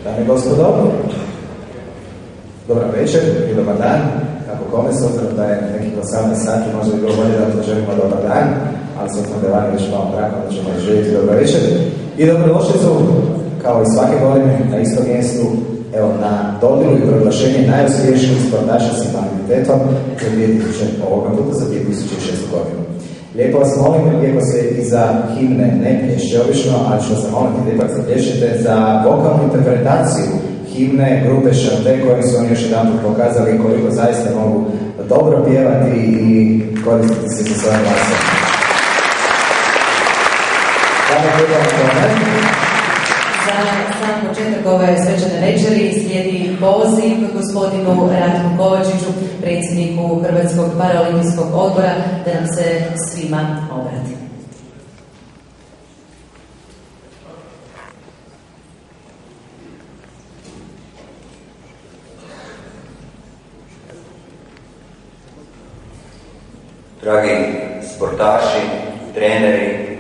Dame i gospodo, dobar večer i dobar dan, kako kome, s obzirom da je nekih 18 sati, možda bi bilo bolje da vam želimo dobar dan, ali s obzirom da je vani već malo mrako, da ćemo željeti dobar večer. I dobrodošlicu, kao i svake godine, na istom mjestu, evo, na dodilu i proglašenje najuspješnijih sportaša s invaliditetom za 2000, ovoga puta za 2006. godinu. Lijepo vas molim, iako se iza himne ne plješe obično, ali ću vas zamoliti da ipak zaplješete za vokalnu interpretaciju himne grupe Šante, koji su oni još jedan put pokazali koliko zaista mogu dobro pjevati i koristiti se sa svojim glasom. Za sam početak ove svečane večeri slijedi poziv gospodinu Ratku Kovačiću, predsjedniku Hrvatskog paraolimpijskog odbora, da nam se svima obrati. Dragi sportaši, treneri,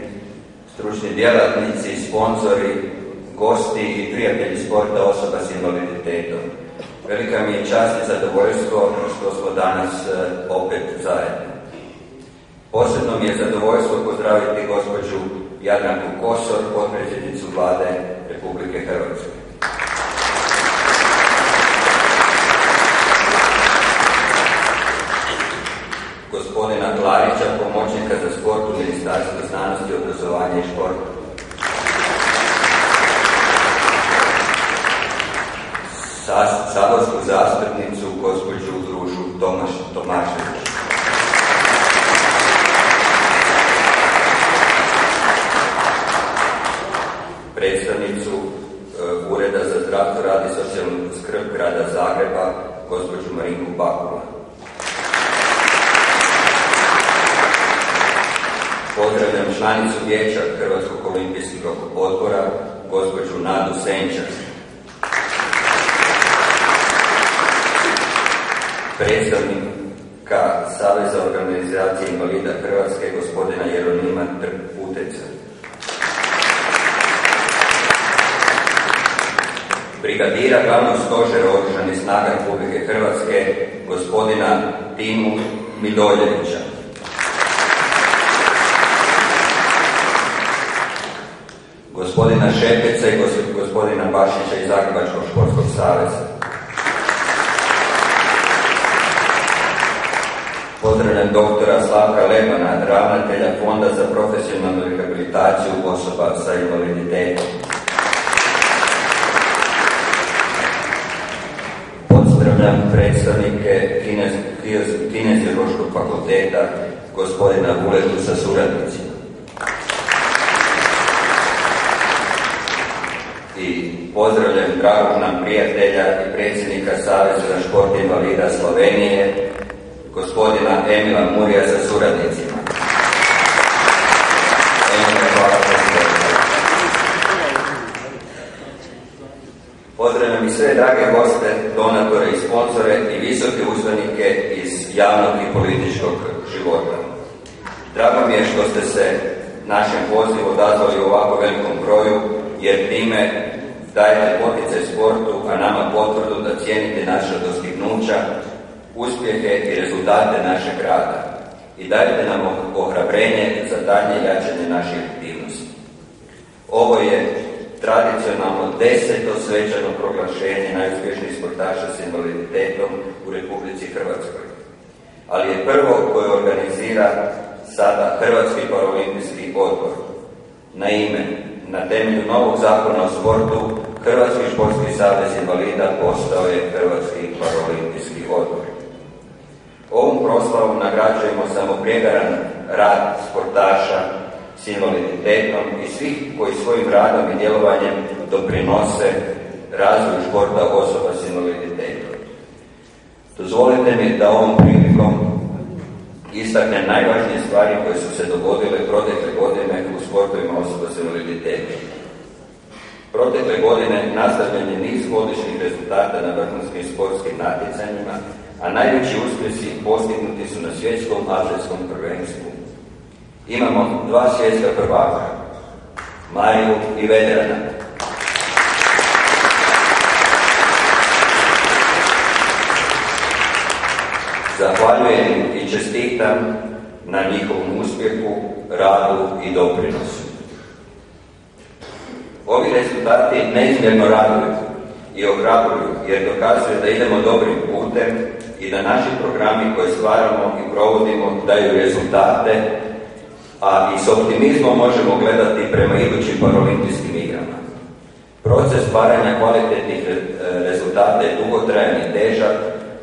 stručni djelatnici, sponzori, gosti i prijatelji sporta osoba s invaliditetom. Velika mi je čast i zadovoljstvo što smo danas opet zajedno. Posebno mi je zadovoljstvo pozdraviti gospođu Jadranku Kosor, potpredsjednicu Vlade Republike Hrvatske. Gospodina Klarića, pomoćnika za sport u Ministarstvu znanosti, obrazovanja i športa. Saborsku zastupnicu gospođu Ružu Tomašević. Predstavnicu Ureda za zdravstvo, rad i socijalnu skrb grada Zagreba, gospođu Marinku Bakula. Pozdravljam članicu Vijeća Hrvatskog olimpijskog odbora, gospođu Nadu Senčar. Predstavnika Saveza organizacije invalida Hrvatske, gospodina Jeronima Trputeca. Brigadira glavnog stožera Oružanih snaga Republike Hrvatske, gospodina Timu Midoljevića. gospodina Šepeca i gospodina Bašića iz Zagrebačkog športskog saveza. Pozdravljam doktora Slavka Lebana, ravnatelja Fonda za profesionalnu rehabilitaciju osoba sa invaliditetom. Pozdravljam predstavnike Kineziološkog fakulteta, gospodina Vuletu sa suradnicima. I pozdravljam dragog nam prijatelja i predsjednika Saveza za šport invalida Slovenije, gospodina Emila Murija sa suradnicima. Pozdravljam i sve drage goste, donatore i sponzore i visoke uzvanike iz javnog i političkog života. Drago mi je što ste se našem pozivu odazvali u ovako velikom broju, jer time dajete poticaj sportu, a nama potvrdu da cijenite naša dostignuća, uspjehe i rezultate našeg rada i dajte nam ohrabrenje za daljnje jačanje naših aktivnosti. Ovo je tradicionalno 10. svečano proglašenje najuspješnijih sportaša s invaliditetom u Republici Hrvatskoj, ali je prvo koje organizira sada Hrvatski paraolimpijski odbor. Naime, na temelju novog zakona o sportu, Hrvatski športski savez invalida postao je Hrvatski paraolimpijski odbor. Ovom proslavom nagrađujemo samoprijegaran rad sportaša s invaliditetom i svih koji svojim radom i djelovanjem doprinose razvoju športa osoba s invaliditetom. Dozvolite mi da ovom prilikom istaknem najvažnije stvari koje su se dogodile protekle godine u sportovima osoba s invaliditetom. Protekle godine nastavljen je niz godišnjih rezultata na vrhunskim sportskim natjecanjima, a najveći uspjesi postignuti su na svjetskom atledskom prvenstvu. Imamo 2 svjetska prvaka, Mariju i Vedrana. Zahvaljujem i čestitam na njihovom uspjehu, radu i doprinosu. Ovi rezultati neizmjerno raduju i ohrabruju, jer dokazuju da idemo dobrim putem i da naši programi koje stvaramo i provodimo daju rezultate, a i s optimizmom možemo gledati prema idućim paraolimpijskim igrama. Proces stvaranja kvalitetnih rezultata je dugotrajan i težak,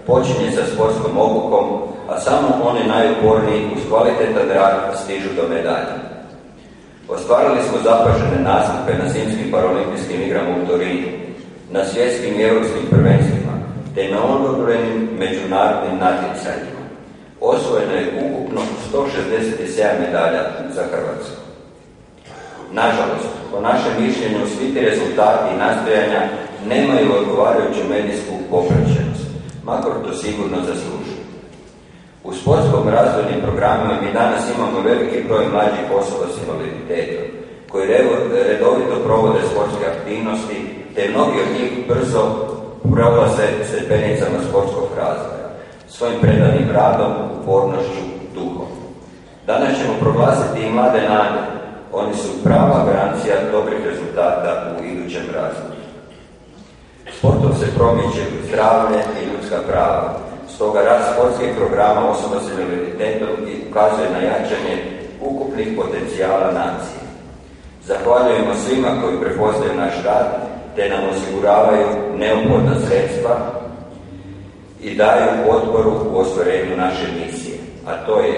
počinje sa sportskom obukom, a samo oni najuporniji uz kvalitetan rad stižu do medalja. Ostvarili smo zapažene nastupe na zimskim paraolimpijskim igrama u Torinu, na svjetskim i europskim prvenstvima, te na odobrenim međunarodnim natjecanjima. Osvojeno je ukupno 167 medalja za Hrvatsku. Nažalost, po našem mišljenju, svi ti rezultati i nastojanja nemaju odgovarajuću medijsku popraćenost, makar to sigurno zaslužuju. U sportskom razvojnim programima mi danas imamo veliki broj mlađih osoba s invaliditetom, koji redovito provode sportske aktivnosti, te mnogi od njih brzo prolaze stepenicama sportskog razvoja, svojim predanim radom, upornošću, duhom. Danas ćemo proglasiti i mlade nade. Oni su prava garancija dobrih rezultata u idućem razdoblju. Sportom se promiče zdravlje i ljudska prava. Stoga rad sportskih programa osoba s invaliditetom ukazuje na jačanje ukupnih potencijala nacije. Zahvaljujemo svima koji prepoznaju naš rad te nam osiguravaju neophodna sredstva i daju potporu u ostvarenju naše misije, a to je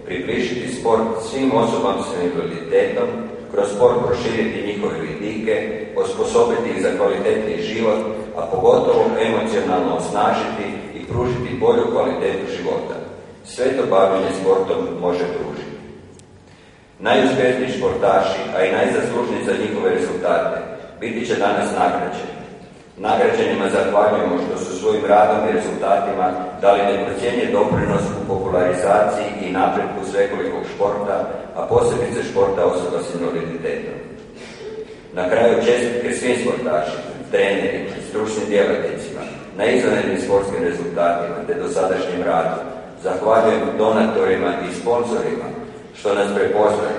približiti sport svim osobama s invaliditetom, kroz sport proširiti njihove vidike, osposobiti ih za kvalitetniji život, a pogotovo emocionalno osnažiti i pružiti bolju kvalitetu života. Sve to bavljenje sportom može pružiti. Najuspješniji športaši, a i najzaslužniji za njihove rezultate, biti će danas nagrađeni. Nagrađenima zahvaljujemo što su svojim radom i rezultatima dali neprocjenjiv doprinos u popularizaciji i napretku svekolikog športa, a posebice športa osoba s invaliditetom. Na kraju čestitke svim sportašima, trenerima, stručnim djelatnicima, na izvanrednim sportskim rezultatima te dosadašnjem radu. Zahvaljujem donatorima i sponzorima što nas prepoznaju,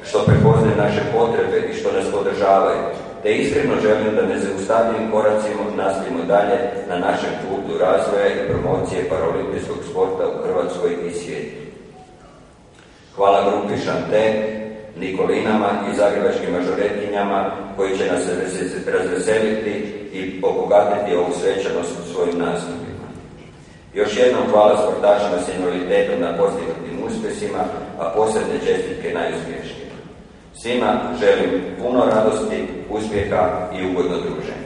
što prepoznaju naše potrebe i što nas podržavaju. te iskreno želim da nezaustavljivim koracima nastavimo dalje na našem putu razvoja i promocije paraolimpijskog sporta u Hrvatskoj i svijetu. Hvala grupi Šante, Nikolinama i zagrebačkim mažoretkinjama koji će nas razveseliti i obogatiti ovu svečanost svojim nastupima. Još jednom hvala sportašima s invaliditetom na postignutim uspjesima, a posebne čestitke najuspješnijima. Svima želim puno radosti, uspjeha i ugodno druženje.